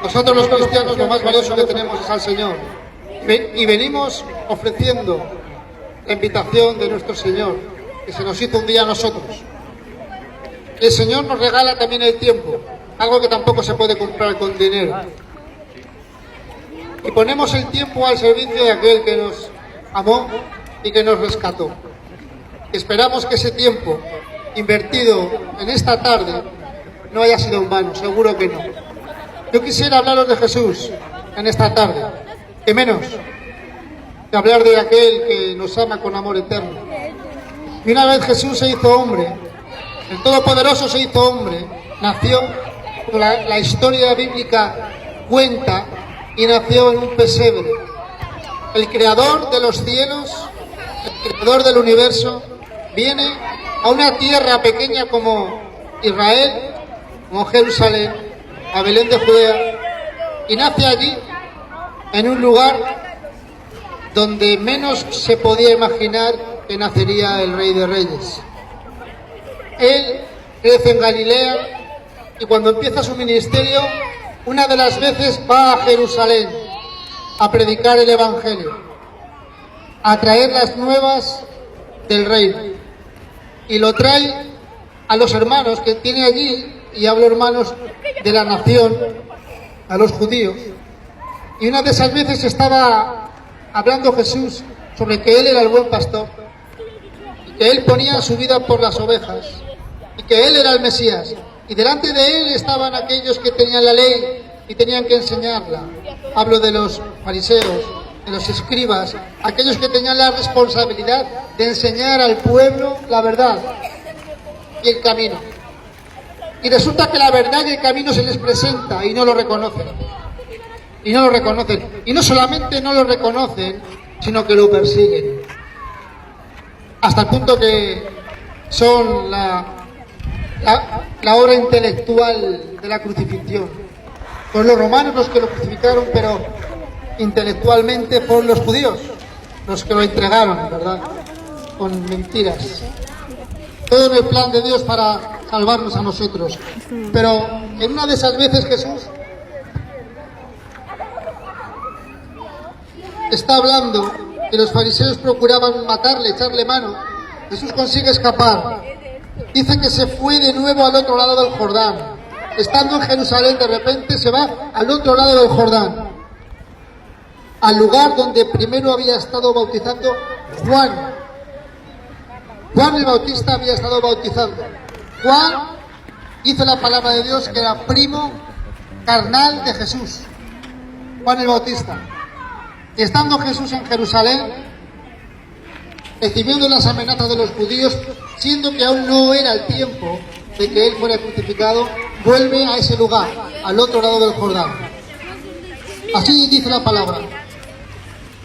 Nosotros los cristianos lo más valioso que tenemos es al Señor. Y venimos ofreciendo la invitación de nuestro Señor, que se nos hizo un día a nosotros. El Señor nos regala también el tiempo, algo que tampoco se puede comprar con dinero. Y ponemos el tiempo al servicio de aquel que nos amó y que nos rescató. Esperamos que ese tiempo invertido en esta tarde no haya sido en vano, seguro que no. Yo quisiera hablaros de Jesús en esta tarde, que menos que hablar de aquel que nos ama con amor eterno. Y una vez Jesús se hizo hombre, el Todopoderoso se hizo hombre, nació, la historia bíblica cuenta, y nació en un pesebre. El creador de los cielos, el creador del universo, viene a una tierra pequeña como Israel, como Jerusalén, a Belén de Judea, y nace allí, en un lugar donde menos se podía imaginar que nacería el Rey de Reyes. Él crece en Galilea y cuando empieza su ministerio, una de las veces va a Jerusalén a predicar el Evangelio, a traer las nuevas del reino. Y lo trae a los hermanos que tiene allí, y hablo hermanos de la nación, a los judíos. Y una de esas veces estaba hablando Jesús sobre que Él era el buen pastor, y que Él ponía su vida por las ovejas, y que Él era el Mesías. Y delante de Él estaban aquellos que tenían la ley y tenían que enseñarla. Hablo de los fariseos, de los escribas, aquellos que tenían la responsabilidad de enseñar al pueblo la verdad y el camino. Y resulta que la verdad y el camino se les presenta y no lo reconocen. Y no lo reconocen. Y no solamente no lo reconocen, sino que lo persiguen. Hasta el punto que son la obra intelectual de la crucifixión. Pues los romanos los que lo crucificaron, pero intelectualmente fueron los judíos los que lo entregaron, ¿verdad? Con mentiras. Todo en el plan de Dios para salvarnos a nosotros. Pero en una de esas veces Jesús está hablando y los fariseos procuraban matarle, echarle mano. Jesús consigue escapar. Dice que se fue de nuevo al otro lado del Jordán. Estando en Jerusalén, de repente se va al otro lado del Jordán, al lugar donde primero había estado bautizando Juan. Juan el Bautista había estado bautizando. Juan, dice la palabra de Dios, que era primo carnal de Jesús. Juan el Bautista. Y estando Jesús en Jerusalén, recibiendo las amenazas de los judíos, siendo que aún no era el tiempo de que Él fuera crucificado, vuelve a ese lugar, al otro lado del Jordán. Así dice la palabra.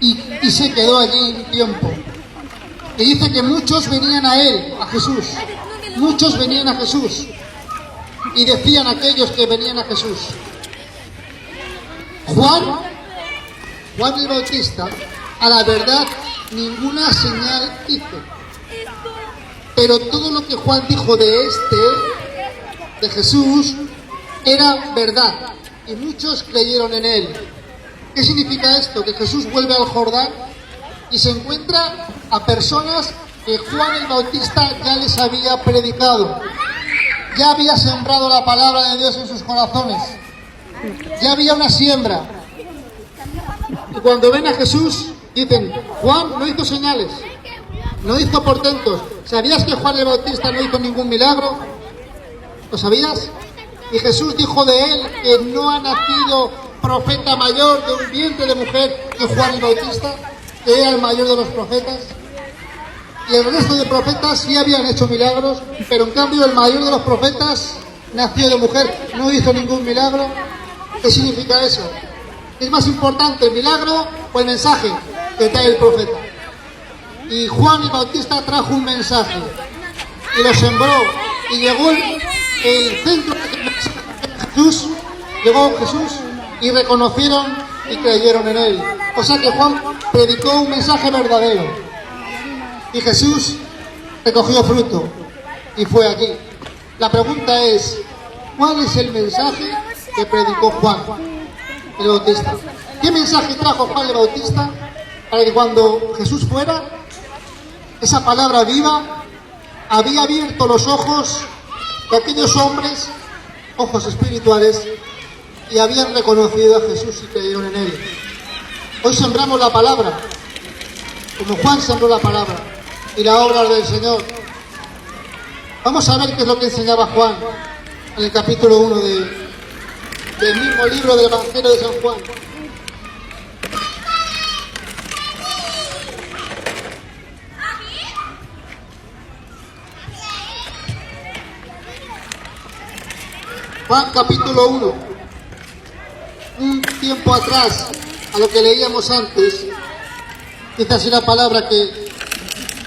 Y se quedó allí un tiempo. Y dice que muchos venían a Él, a Jesús. Muchos venían a Jesús. Y decían aquellos que venían a Jesús: Juan el Bautista, a la verdad, ninguna señal hizo. Pero todo lo que Juan dijo de Jesús, era verdad. Y muchos creyeron en Él. ¿Qué significa esto? Que Jesús vuelve al Jordán y se encuentra a personas que Juan el Bautista ya les había predicado. Ya había sembrado la palabra de Dios en sus corazones. Ya había una siembra. Y cuando ven a Jesús, dicen: Juan no hizo señales, no hizo portentos. ¿Sabías que Juan el Bautista no hizo ningún milagro? ¿Lo sabías? Y Jesús dijo de él que no ha nacido profeta mayor de un vientre de mujer que Juan el Bautista, que era el mayor de los profetas. Y el resto de profetas sí habían hecho milagros, pero en cambio el mayor de los profetas nació de mujer, no hizo ningún milagro. ¿Qué significa eso? ¿Es más importante el milagro o el mensaje que trae el profeta? Y Juan el Bautista trajo un mensaje y lo sembró, y llegó el centro de Jesús, llegó Jesús y reconocieron y creyeron en Él. O sea que Juan predicó un mensaje verdadero y Jesús recogió fruto y fue aquí. La pregunta es: ¿cuál es el mensaje que predicó Juan? el Bautista. ¿Qué mensaje trajo Juan el Bautista? Para que cuando Jesús fuera, esa palabra viva había abierto los ojos de aquellos hombres, ojos espirituales, y habían reconocido a Jesús y creyeron en él. Hoy sembramos la palabra, como Juan sembró la palabra y la obra del Señor. Vamos a ver qué es lo que enseñaba Juan en el capítulo 1 del mismo libro del Evangelio de San Juan. Juan capítulo 1. Un tiempo atrás, a lo que leíamos antes, dice así la palabra que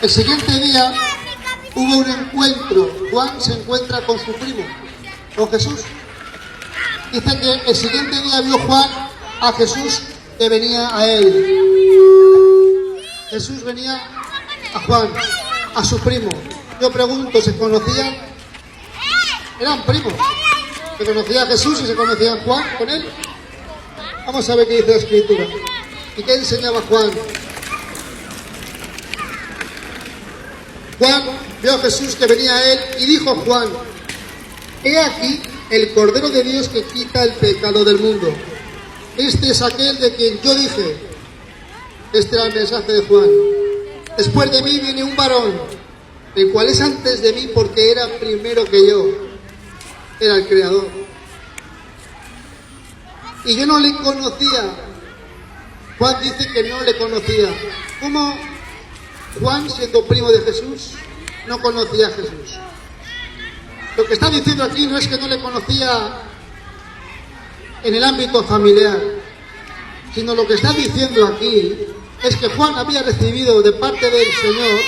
el siguiente día hubo un encuentro. Juan se encuentra con su primo, con Jesús. Dice que el siguiente día vio Juan a Jesús que venía a él. Jesús venía a Juan, a su primo. Yo pregunto, ¿se conocían? Eran primos. Se conocía a Jesús y se conocía a Juan con él. Vamos a ver qué dice la Escritura. ¿Y qué enseñaba Juan? Juan vio a Jesús que venía a él y dijo Juan: he aquí el Cordero de Dios que quita el pecado del mundo. Este es aquel de quien yo dije. Este era el mensaje de Juan: después de mí viene un varón, el cual es antes de mí porque era primero que yo. Era el Creador. Y yo no le conocía. Juan dice que no le conocía. ¿Cómo Juan, siendo primo de Jesús, no conocía a Jesús? Lo que está diciendo aquí no es que no le conocía en el ámbito familiar, sino lo que está diciendo aquí es que Juan había recibido de parte del Señor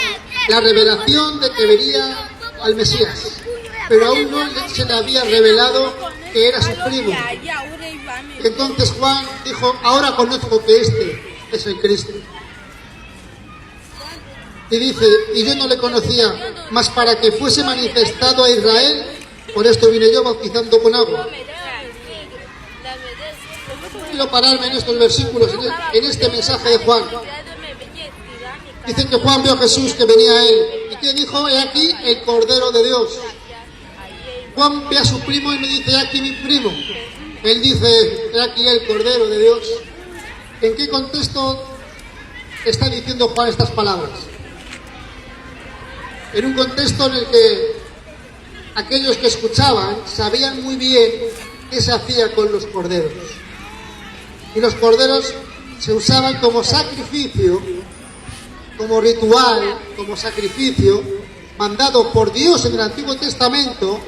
la revelación de que vería al Mesías, pero aún no se le había revelado que era su primo. Entonces Juan dijo: ahora conozco que este es el Cristo. Y dice: y yo no le conocía, mas para que fuese manifestado a Israel, por esto vine yo bautizando con agua. Quiero pararme en estos versículos, en este mensaje de Juan. Dice que Juan vio a Jesús que venía a él. ¿Y qué dijo? He aquí el Cordero de Dios. Juan ve a su primo y me dice: he aquí mi primo. Él dice: he aquí el Cordero de Dios. ¿En qué contexto está diciendo Juan estas palabras? En un contexto en el que aquellos que escuchaban sabían muy bien qué se hacía con los corderos. Y los corderos se usaban como sacrificio, como ritual, como sacrificio, mandado por Dios en el Antiguo Testamento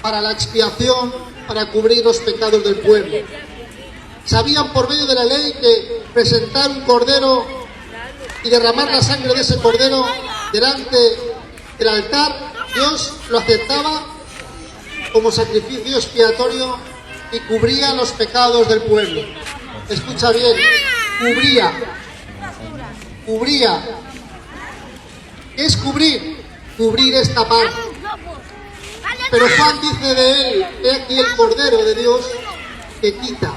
para la expiación, para cubrir los pecados del pueblo. Sabían por medio de la ley que presentar un cordero y derramar la sangre de ese cordero delante del altar, Dios lo aceptaba como sacrificio expiatorio y cubría los pecados del pueblo. Escucha bien, cubría. ¿Qué es cubrir? Cubrir es tapar. Pero Juan dice de él: he aquí el Cordero de Dios que quita.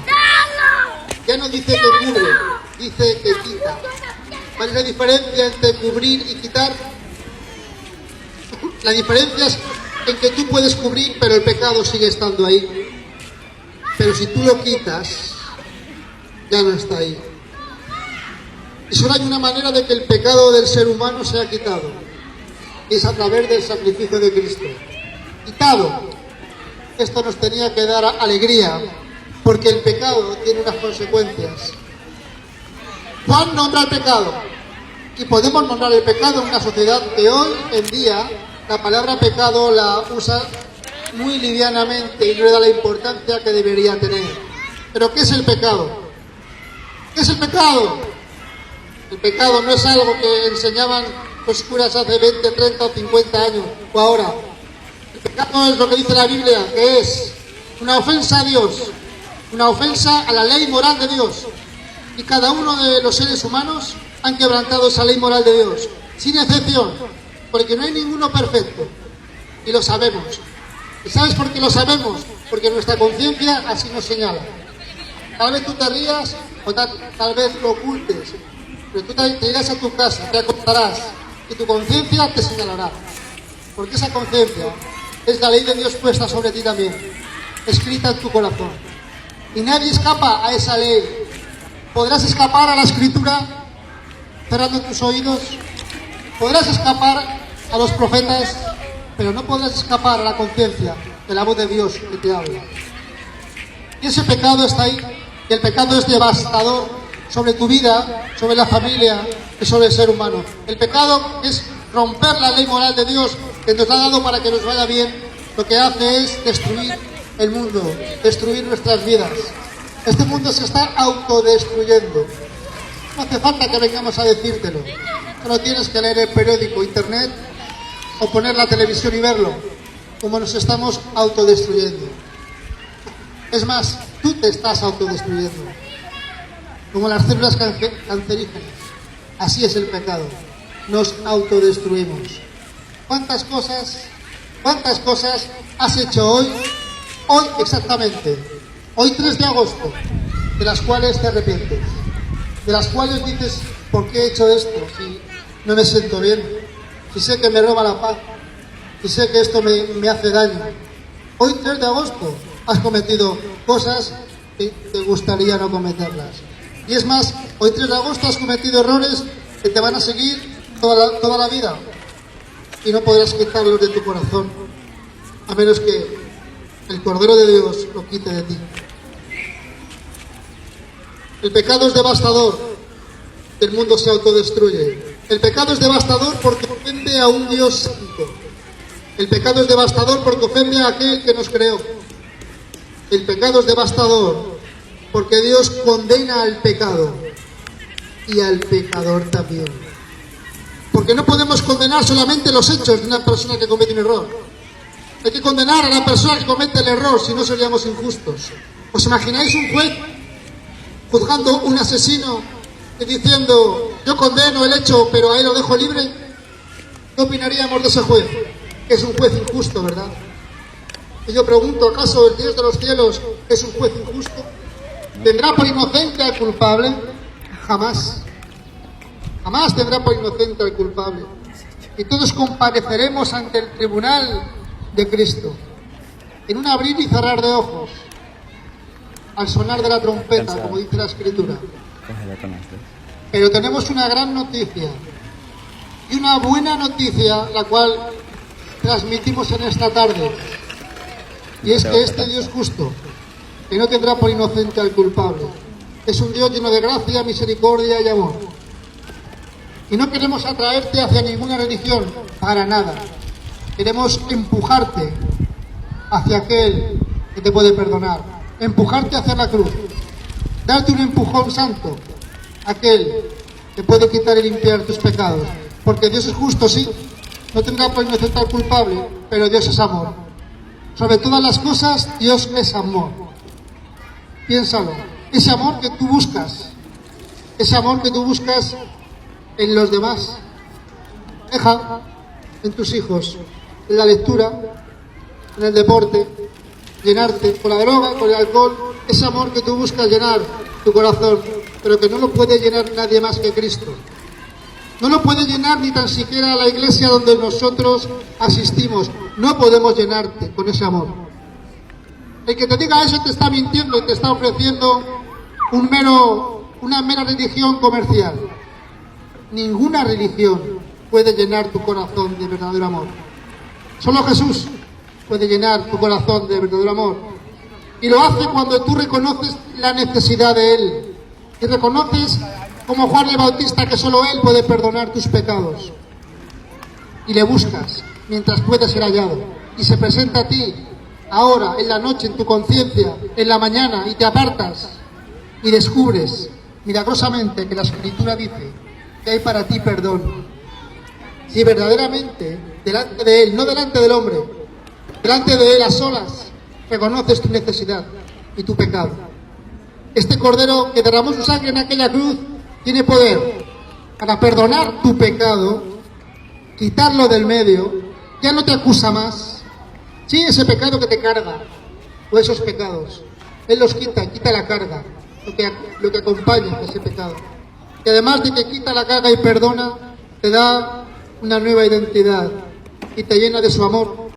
Ya no dice que cubre, dice que quita. ¿Cuál es la diferencia entre cubrir y quitar? La diferencia es en que tú puedes cubrir, pero el pecado sigue estando ahí. Pero si tú lo quitas, ya no está ahí. Y solo hay una manera de que el pecado del ser humano sea quitado, y es a través del sacrificio de Cristo. Quitado. Esto nos tenía que dar alegría, porque el pecado tiene unas consecuencias. Juan nombra el pecado, y podemos nombrar el pecado en una sociedad que hoy en día la palabra pecado la usa muy livianamente y no le da la importancia que debería tener. Pero ¿qué es el pecado? ¿Qué es el pecado? El pecado no es algo que enseñaban los curas hace 20, 30 o 50 años o ahora. El pecado es lo que dice la Biblia, que es una ofensa a Dios, una ofensa a la ley moral de Dios. Y cada uno de los seres humanos han quebrantado esa ley moral de Dios, sin excepción, porque no hay ninguno perfecto. Y lo sabemos. ¿Y sabes por qué lo sabemos? Porque nuestra conciencia así nos señala. Tal vez tú te rías o tal vez lo ocultes, pero tú te irás a tu casa, te acostarás y tu conciencia te señalará. Porque esa conciencia es la ley de Dios puesta sobre ti también, escrita en tu corazón. Y nadie escapa a esa ley. Podrás escapar a la escritura cerrando tus oídos, podrás escapar a los profetas, pero no podrás escapar a la conciencia de la voz de Dios que te habla. Y ese pecado está ahí, y el pecado es devastador sobre tu vida, sobre la familia y sobre el ser humano. El pecado es romper la ley moral de Dios que nos ha dado para que nos vaya bien. Lo que hace es destruir el mundo, destruir nuestras vidas. Este mundo se está autodestruyendo. No hace falta que vengamos a decírtelo. Solo tienes que leer el periódico, internet o poner la televisión y verlo, como nos estamos autodestruyendo. Es más, tú te estás autodestruyendo, como las células cancerígenas. Así es el pecado, nos autodestruimos. ¿Cuántas cosas has hecho hoy exactamente, hoy 3 de agosto, de las cuales te arrepientes? De las cuales dices, ¿por qué he hecho esto? Si no me siento bien, si sé que me roba la paz, si sé que esto me hace daño. Hoy 3 de agosto has cometido cosas que te gustaría no cometerlas. Y es más, hoy 3 de agosto has cometido errores que te van a seguir toda la vida. Y no podrás quitarlos de tu corazón, a menos que el Cordero de Dios lo quite de ti. El pecado es devastador, el mundo se autodestruye. El pecado es devastador porque ofende a un Dios santo. El pecado es devastador porque ofende a aquel que nos creó. El pecado es devastador porque Dios condena al pecado y al pecador también. Porque no podemos condenar solamente los hechos de una persona que comete un error. Hay que condenar a la persona que comete el error, si no seríamos injustos. ¿Os imagináis un juez juzgando un asesino y diciendo, yo condeno el hecho, pero a él lo dejo libre? ¿Qué opinaríamos de ese juez? Que es un juez injusto, ¿verdad? Y yo pregunto, ¿acaso el Dios de los cielos es un juez injusto? ¿Tendrá por inocente al culpable? Jamás. Jamás tendrá por inocente al culpable. Y todos compareceremos ante el tribunal de Cristo, en un abrir y cerrar de ojos, al sonar de la trompeta, como dice la Escritura. Pero tenemos una gran noticia y una buena noticia, la cual transmitimos en esta tarde, y es que este Dios justo, que no tendrá por inocente al culpable, es un Dios lleno de gracia, misericordia y amor. Y no queremos atraerte hacia ninguna religión, para nada. Queremos empujarte hacia aquel que te puede perdonar, empujarte hacia la cruz, darte un empujón santo, aquel que puede quitar y limpiar tus pecados. Porque Dios es justo, sí, no tendrá por inocente al culpable, pero Dios es amor. Sobre todas las cosas, Dios es amor. Piénsalo, ese amor que tú buscas, ese amor que tú buscas en los demás, deja en tus hijos, en la lectura, en el deporte, llenarte con la droga, con el alcohol, ese amor que tú buscas llenar tu corazón, pero que no lo puede llenar nadie más que Cristo. No lo puede llenar ni tan siquiera la iglesia donde nosotros asistimos. No podemos llenarte con ese amor. El que te diga eso te está mintiendo y te está ofreciendo una mera religión comercial. Ninguna religión puede llenar tu corazón de verdadero amor. Solo Jesús puede llenar tu corazón de verdadero amor. Y lo hace cuando tú reconoces la necesidad de Él. Y reconoces, como Juan el Bautista, que solo Él puede perdonar tus pecados. Y le buscas mientras puede ser hallado. Y se presenta a ti, ahora, en la noche, en tu conciencia, en la mañana, y te apartas. Y descubres, milagrosamente, que la Escritura dice que hay para ti perdón. Si verdaderamente, delante de Él, no delante del hombre, delante de Él a solas, reconoces tu necesidad y tu pecado. Este Cordero que derramó su sangre en aquella cruz tiene poder para perdonar tu pecado, quitarlo del medio, ya no te acusa más. Sí, ese pecado que te carga, o esos pecados, Él los quita la carga, lo que acompaña a ese pecado. Y además de que quita la carga y perdona, te da una nueva identidad y te llena de su amor